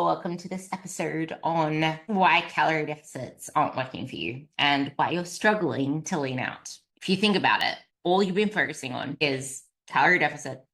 Welcome to this episode on why calorie deficits aren't working for you and why you're struggling to lean out. If you think about it, all you've been focusing on is calorie deficit,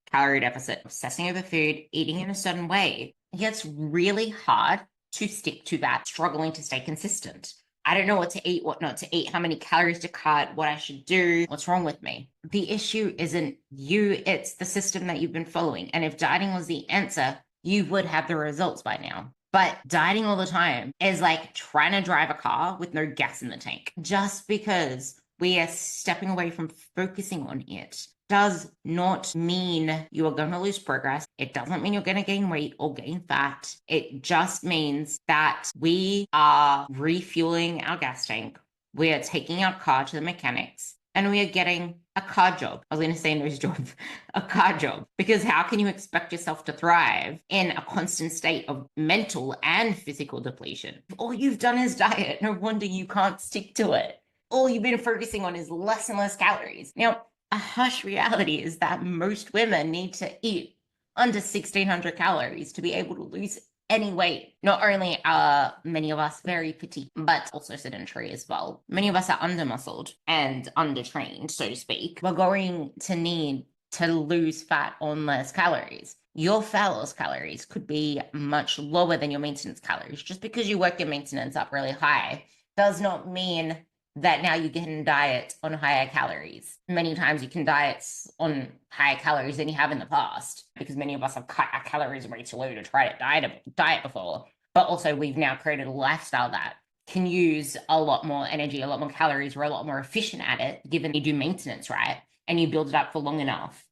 obsessing over food, eating in a certain way. It gets really hard to stick to that, struggling to stay consistent. I don't know what to eat, what not to eat, how many calories to cut, what I should do, what's wrong with me. The issue isn't you, it's the system that you've been following. And if dieting was the answer, you would have the results by now. But dieting all the time is like trying to drive a car with no gas in the tank. Just because we are stepping away from focusing on it does not mean you are going to lose progress. It doesn't mean you're going to gain weight or gain fat. It just means that we are refueling our gas tank. We are taking our car to the mechanics and we are getting a car job. I was going to say nose job, a car job. Because how can you expect yourself to thrive in a constant state of mental and physical depletion? If all you've done is diet, no wonder you can't stick to it. All you've been focusing on is less and less calories. Now, a harsh reality is that most women need to eat under 1,600 calories to be able to lose any weight. Not only are many of us very petite, but also sedentary as well. Many of us are under-muscled and undertrained, so to speak. We're going to need to lose fat on less calories. Your fat loss calories could be much lower than your maintenance calories. Just because you work your maintenance up really high does not mean that now you can diet on higher calories. Many times you can diet on higher calories than you have in the past, because many of us have cut our calories way too low to try to diet before. But also we've now created a lifestyle that can use a lot more energy, a lot more calories. We're a lot more efficient at it, given you do maintenance, right? And you build it up for long enough.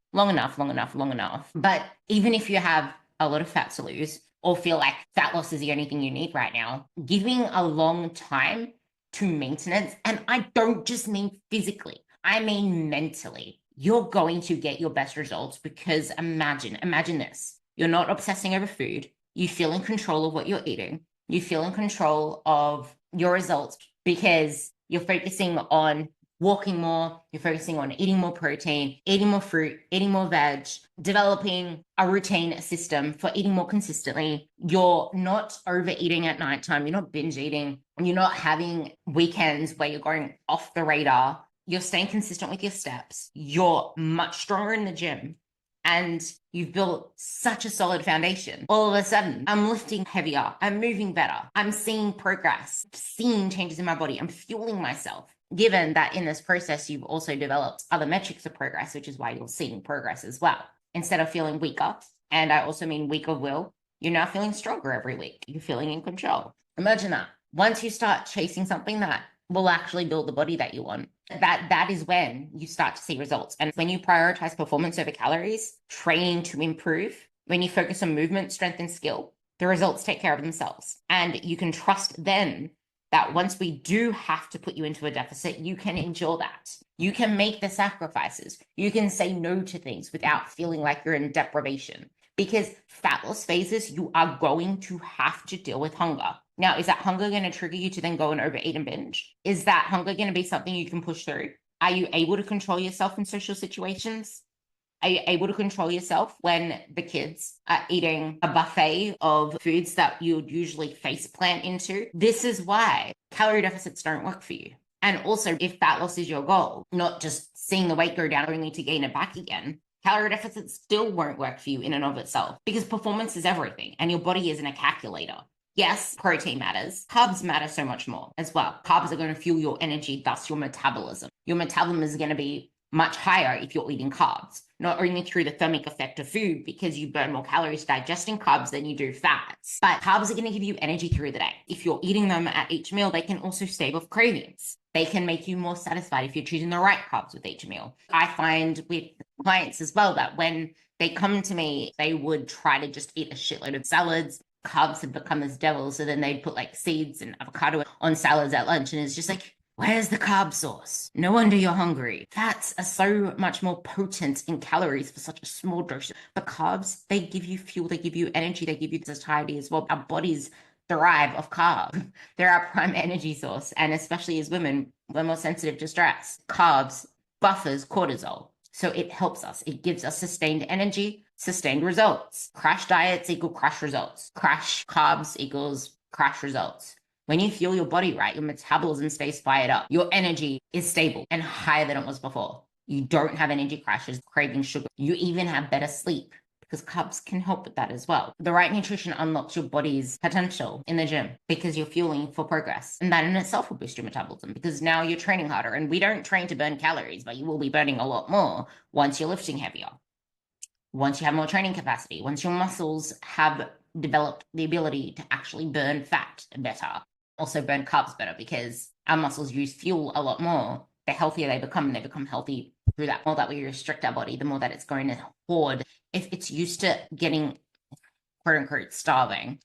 But even if you have a lot of fat to lose or feel like fat loss is the only thing you need right now, giving a long time to maintenance, and I don't just mean physically, I mean mentally, you're going to get your best results because imagine this. You're not obsessing over food. You feel in control of what you're eating. You feel in control of your results because you're focusing on walking more, you're focusing on eating more protein, eating more fruit, eating more veg, developing a routine system for eating more consistently. You're not overeating at nighttime. You're not binge eating. You're not having weekends where you're going off the radar. You're staying consistent with your steps. You're much stronger in the gym. And you've built such a solid foundation. All of a sudden, I'm lifting heavier. I'm moving better. I'm seeing progress, seeing changes in my body. I'm fueling myself. Given that in this process, you've also developed other metrics of progress, which is why you're seeing progress as well. Instead of feeling weaker, and I also mean weak of will, you're now feeling stronger every week. You're feeling in control. Imagine that. Once you start chasing something that will actually build the body that you want, that is when you start to see results. And when you prioritize performance over calories, training to improve, when you focus on movement, strength, and skill, the results take care of themselves. And you can trust then that once we do have to put you into a deficit, you can endure that. You can make the sacrifices. You can say no to things without feeling like you're in deprivation. Because fat loss phases, you are going to have to deal with hunger. Now, is that hunger going to trigger you to then go and overeat and binge? Is that hunger going to be something you can push through? Are you able to control yourself in social situations? Are you able to control yourself when the kids are eating a buffet of foods that you would usually face plant into? This is why calorie deficits don't work for you. And also, if fat loss is your goal, not just seeing the weight go down only to gain it back again, calorie deficits still won't work for you in and of itself, because performance is everything and your body isn't a calculator. Yes, protein matters. Carbs matter so much more as well. Carbs are going to fuel your energy, thus your metabolism. Your metabolism is going to be much higher if you're eating carbs, not only through the thermic effect of food, because you burn more calories digesting carbs than you do fats, but carbs are going to give you energy through the day. If you're eating them at each meal, they can also stave off cravings. They can make you more satisfied if you're choosing the right carbs with each meal. I find with clients as well that when they come to me, they would try to just eat a shitload of salads. Carbs have become this devil, so then they'd put like seeds and avocado on salads at lunch, and it's just like, where's the carb source? No wonder you're hungry. Fats are so much more potent in calories for such a small dose. But carbs, they give you fuel, they give you energy, they give you satiety as well. Our bodies thrive off carbs. They're our prime energy source. And especially as women, we're more sensitive to stress. Carbs buffers cortisol. So it helps us. It gives us sustained energy, sustained results. Crash diets equal crash results. Crash carbs equals crash results. When you fuel your body right, your metabolism stays fired up. Your energy is stable and higher than it was before. You don't have energy crashes, craving sugar. You even have better sleep because carbs can help with that as well. The right nutrition unlocks your body's potential in the gym because you're fueling for progress. And that in itself will boost your metabolism because now you're training harder. And we don't train to burn calories, but you will be burning a lot more once you're lifting heavier. Once you have more training capacity, once your muscles have developed the ability to actually burn fat better, also burn carbs better because our muscles use fuel a lot more. The healthier they become healthy through that. The more that we restrict our body, the more that it's going to hoard. If it's used to getting, quote unquote, starving,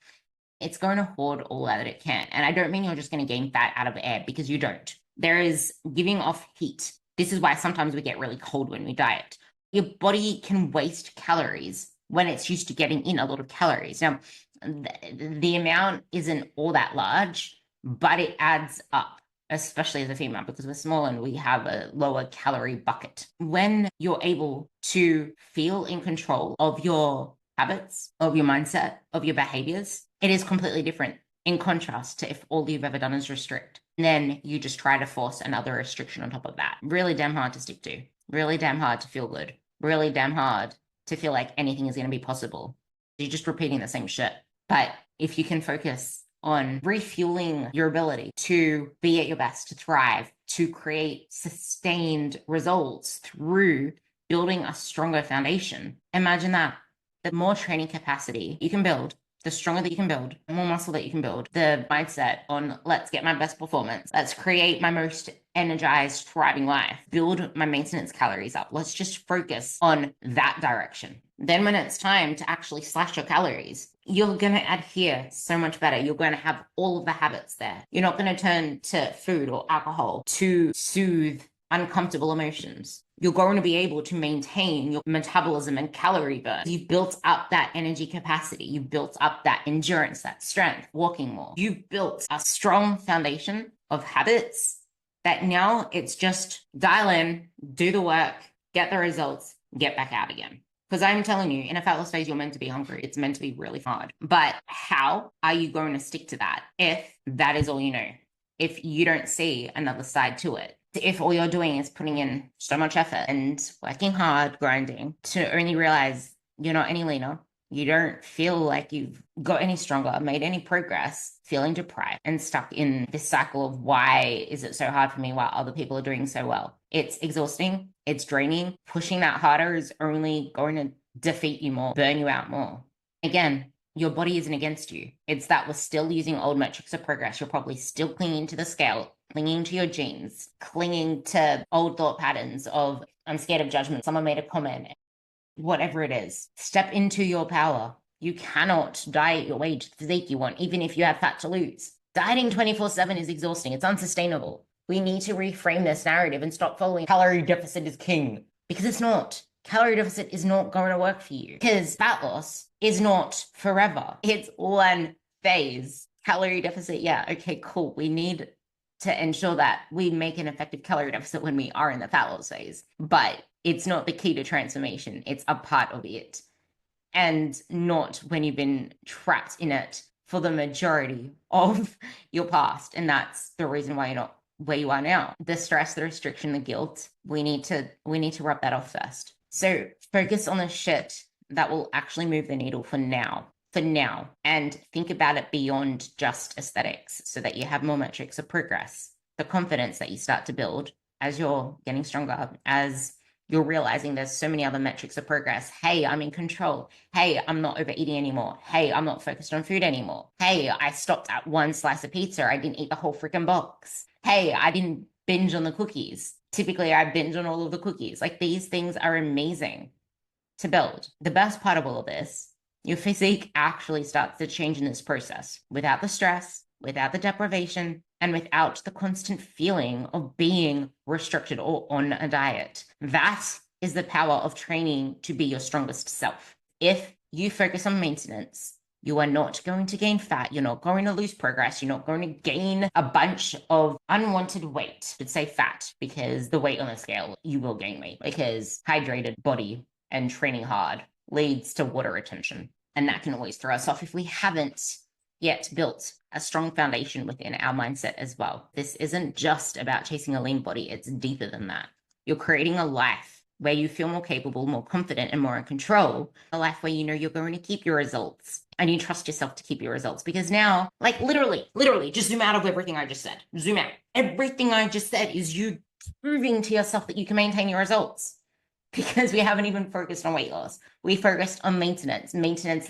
it's going to hoard all that it can. And I don't mean you're just going to gain fat out of air because you don't. There is giving off heat. This is why sometimes we get really cold when we diet. Your body can waste calories when it's used to getting in a lot of calories. Now, the amount isn't all that large, but it adds up, especially as a female, because we're small and we have a lower calorie bucket. When you're able to feel in control of your habits, of your mindset, of your behaviors, it is completely different in contrast to if all you've ever done is restrict. And then you just try to force another restriction on top of that. Really damn hard to stick to. Really damn hard to feel good. Really damn hard to feel like anything is going to be possible. You're just repeating the same shit. But if you can focus on refueling your ability to be at your best, to thrive, to create sustained results through building a stronger foundation, imagine that. The more training capacity you can build, the stronger that you can build, the more muscle that you can build, the mindset on let's get my best performance, let's create my most energized, thriving life, build my maintenance calories up. Let's just focus on that direction. Then when it's time to actually slash your calories, you're going to adhere so much better. You're going to have all of the habits there. You're not going to turn to food or alcohol to soothe uncomfortable emotions. You're going to be able to maintain your metabolism and calorie burn. You've built up that energy capacity. You've built up that endurance, that strength, walking more. You've built a strong foundation of habits that now it's just dial in, do the work, get the results, get back out again. Because I'm telling you, in a fat loss phase, you're meant to be hungry. It's meant to be really hard. But how are you going to stick to that if that is all you know? If you don't see another side to it? If all you're doing is putting in so much effort and working hard, grinding, to only realize you're not any leaner, you don't feel like you've got any stronger, made any progress, feeling deprived and stuck in this cycle of why is it so hard for me while other people are doing so well? It's exhausting. It's draining. Pushing that harder is only going to defeat you more, burn you out more. Again, your body isn't against you. It's that we're still using old metrics of progress. You're probably still clinging to the scale, clinging to your genes, clinging to old thought patterns of I'm scared of judgment. Someone made a comment. Whatever it is, step into your power. You cannot diet your way to the physique you want, even if you have fat to lose. Dieting 24/7 is exhausting. It's unsustainable. We need to reframe this narrative and stop following calorie deficit is king, because it's not. Calorie deficit is not going to work for you because fat loss is not forever. It's one phase. Calorie deficit, yeah, okay, cool. We need to ensure that we make an effective calorie deficit when we are in the fat loss phase. But it's not the key to transformation. It's a part of it. And not when you've been trapped in it for the majority of your past. And that's the reason why you're not where you are now. The stress, the restriction, the guilt, we need to rub that off first. So focus on the shit that will actually move the needle for now, and think about it beyond just aesthetics so that you have more metrics of progress, the confidence that you start to build as you're getting stronger, as you're realizing there's so many other metrics of progress. Hey, I'm in control. Hey, I'm not overeating anymore. Hey, I'm not focused on food anymore. Hey, I stopped at one slice of pizza. I didn't eat the whole freaking box. Hey, I didn't binge on the cookies. Typically, I binge on all of the cookies. Like, these things are amazing to build. The best part of all of this, your physique actually starts to change in this process without the stress, without the deprivation, and without the constant feeling of being restricted or on a diet. That is the power of training to be your strongest self. If you focus on maintenance, you are not going to gain fat. You're not going to lose progress. You're not going to gain a bunch of unwanted weight. I'd say fat, because the weight on the scale, you will gain weight, because hydrated body and training hard leads to water retention. And that can always throw us off if we haven't yet built a strong foundation within our mindset as well. This isn't just about chasing a lean body, it's deeper than that. You're creating a life where you feel more capable, more confident, and more in control. A life where you know you're going to keep your results and you trust yourself to keep your results. Because now, like literally, just zoom out of everything I just said. Zoom out. Everything I just said is you proving to yourself that you can maintain your results. Because we haven't even focused on weight loss. We focused on maintenance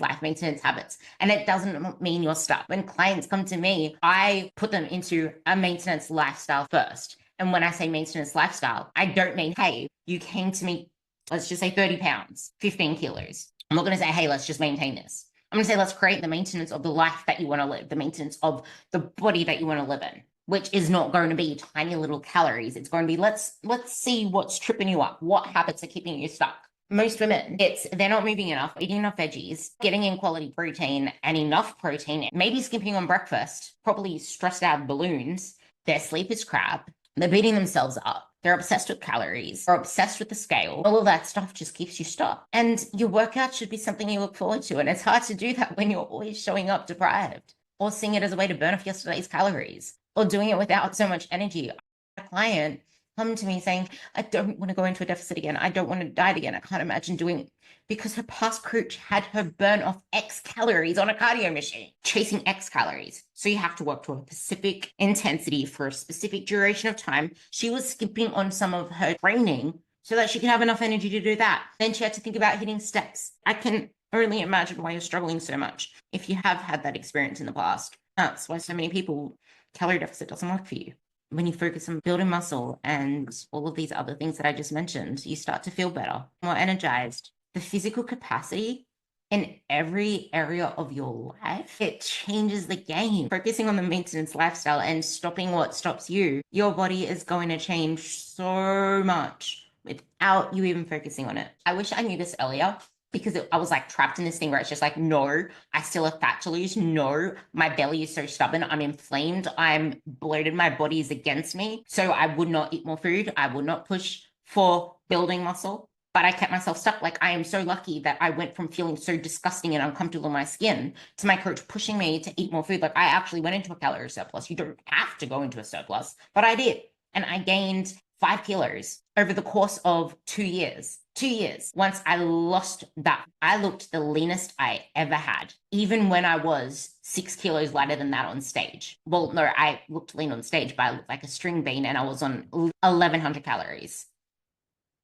life, maintenance habits. And it doesn't mean you're stuck. When clients come to me, I put them into a maintenance lifestyle first. And when I say maintenance lifestyle, I don't mean, hey, you came to me, let's just say 30 pounds, 15 kilos. I'm not going to say, hey, let's just maintain this. I'm going to say, let's create the maintenance of the life that you want to live, the maintenance of the body that you want to live in, which is not going to be tiny little calories. It's going to be, let's see what's tripping you up. What habits are keeping you stuck? Most women, they're not moving enough, eating enough veggies, getting in quality protein and enough protein, maybe skipping on breakfast, probably stressed out balloons. Their sleep is crap. They're beating themselves up. They're obsessed with calories. They're obsessed with the scale. All of that stuff just keeps you stuck. And your workout should be something you look forward to. And it's hard to do that when you're always showing up deprived or seeing it as a way to burn off yesterday's calories or doing it without so much energy. A client come to me saying, I don't want to go into a deficit again. I don't want to diet again. I can't imagine doing it, because her past coach had her burn off X calories on a cardio machine, chasing X calories. So you have to work to a specific intensity for a specific duration of time. She was skipping on some of her training so that she could have enough energy to do that. Then she had to think about hitting steps. I can only imagine why you're struggling so much if you have had that experience in the past. That's why so many people, calorie deficit doesn't work for you. When you focus on building muscle and all of these other things that I just mentioned, you start to feel better, more energized. The physical capacity in every area of your life, it changes the game. Focusing on the maintenance lifestyle and stopping what stops you, your body is going to change so much without you even focusing on it. I wish I knew this earlier, because I was like trapped in this thing where it's just like, no, I still have fat to lose. No, my belly is so stubborn. I'm inflamed. I'm bloated. My body is against me. So I would not eat more food. I would not push for building muscle. But I kept myself stuck. Like, I am so lucky that I went from feeling so disgusting and uncomfortable in my skin to my coach pushing me to eat more food. Like, I actually went into a calorie surplus. You don't have to go into a surplus, but I did. And I gained 5 kilos over the course of 2 years. 2 years. Once I lost that, I looked the leanest I ever had, even when I was 6 kilos lighter than that on stage. Well, no, I looked lean on stage, but I looked like a string bean and I was on 1,100 calories.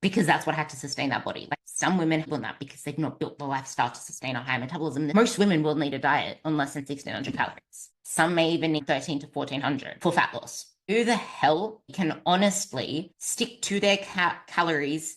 Because that's what had to sustain that body. Like, some women have done that because they've not built the lifestyle to sustain a high metabolism. Most women will need a diet on less than 1,600 calories. Some may even need 1,300 to 1,400 for fat loss. Who the hell can honestly stick to their calories,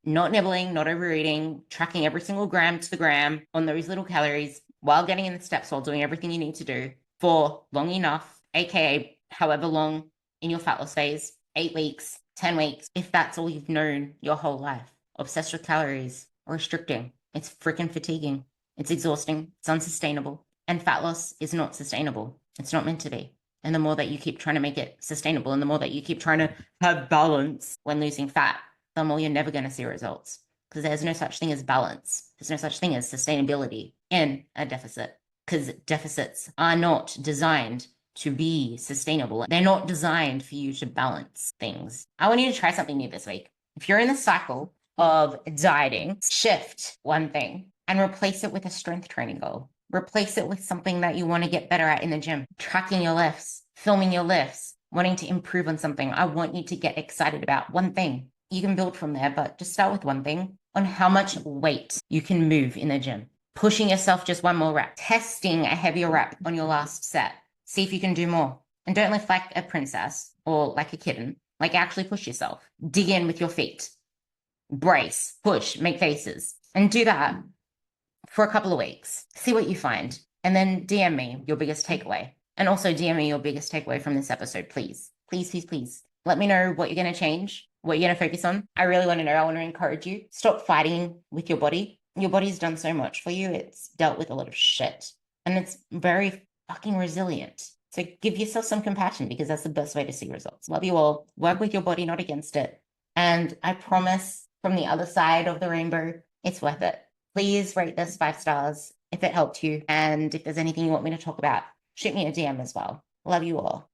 not nibbling, not overeating, tracking every single gram to the gram on those little calories while getting in the steps, while doing everything you need to do for long enough, aka however long in your fat loss phase, 8 weeks, 10 weeks, if that's all you've known your whole life, obsessed with calories or restricting. It's freaking fatiguing. It's exhausting. It's unsustainable. And fat loss is not sustainable. It's not meant to be. And the more that you keep trying to make it sustainable and the more that you keep trying to have balance when losing fat, the more you're never going to see results. Because there's no such thing as balance. There's no such thing as sustainability in a deficit. Because deficits are not designed to be sustainable. They're not designed for you to balance things. I want you to try something new this week. If you're in the cycle of dieting, shift one thing and replace it with a strength training goal. Replace it with something that you want to get better at in the gym. Tracking your lifts, filming your lifts, wanting to improve on something. I want you to get excited about one thing. You can build from there, but just start with one thing on how much weight you can move in the gym. Pushing yourself just one more rep. Testing a heavier rep on your last set. See if you can do more. And don't live like a princess or like a kitten. Like, actually push yourself. Dig in with your feet. Brace, push, make faces. And do that for a couple of weeks. See what you find. And then DM me your biggest takeaway. And also DM me your biggest takeaway from this episode, please. Please, please, please. Let me know what you're going to change, what you're going to focus on. I really want to know. I want to encourage you. Stop fighting with your body. Your body's done so much for you. It's dealt with a lot of shit. And it's very fucking resilient. So give yourself some compassion, because that's the best way to see results. Love you all. Work with your body, not against it. And I promise, from the other side of the rainbow, it's worth it. Please rate this 5 stars if it helped you. And if there's anything you want me to talk about, shoot me a DM as well. Love you all.